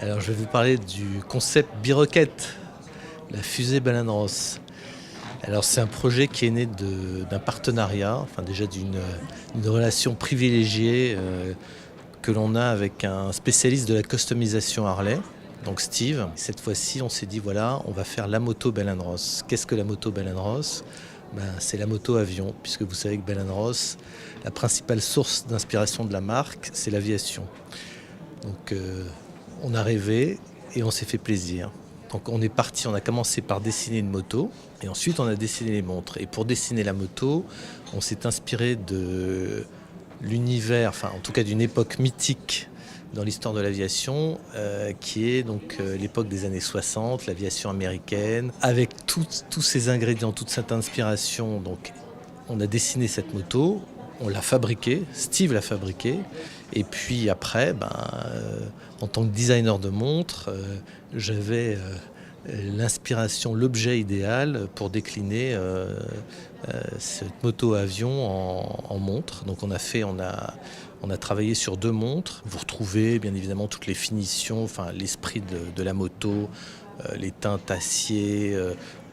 Alors je vais vous parler du concept Biroquette, la fusée Baleine-Ross. Alors c'est un projet qui est né d'un partenariat, enfin déjà d'une relation privilégiée que l'on a avec un spécialiste de la customisation Harley, donc Steve. Cette fois-ci on s'est dit voilà, on va faire la moto Baleine-Ross. Qu'est-ce que la moto Baleine-Ross? C'est la moto avion, puisque vous savez que Baleine-Ross, la principale source d'inspiration de la marque, c'est l'aviation. Donc on a rêvé et on s'est fait plaisir. Donc on est parti, on a commencé par dessiner une moto et ensuite on a dessiné les montres. Et pour dessiner la moto, on s'est inspiré de l'univers, enfin en tout cas d'une époque mythique dans l'histoire de l'aviation, qui est donc l'époque des années 60, l'aviation américaine, avec tous ces ingrédients, toute cette inspiration. Donc on a dessiné cette moto, on l'a fabriquée, Steve l'a fabriquée, et puis après, en tant que designer de montres, j'avais l'inspiration, l'objet idéal pour décliner cette moto avion en montre. Donc on a travaillé sur 2 montres. Vous retrouvez bien évidemment toutes les finitions, enfin l'esprit de la moto, les teintes acier,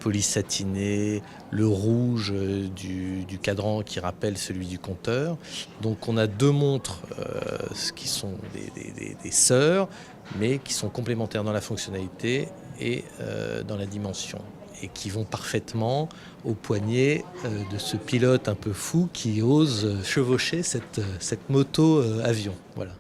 polysatiné, le rouge du cadran qui rappelle celui du compteur. Donc on a 2 montres qui sont des sœurs, mais qui sont complémentaires dans la fonctionnalité et dans la dimension, et qui vont parfaitement au poignet de ce pilote un peu fou qui ose chevaucher cette moto avion. Voilà.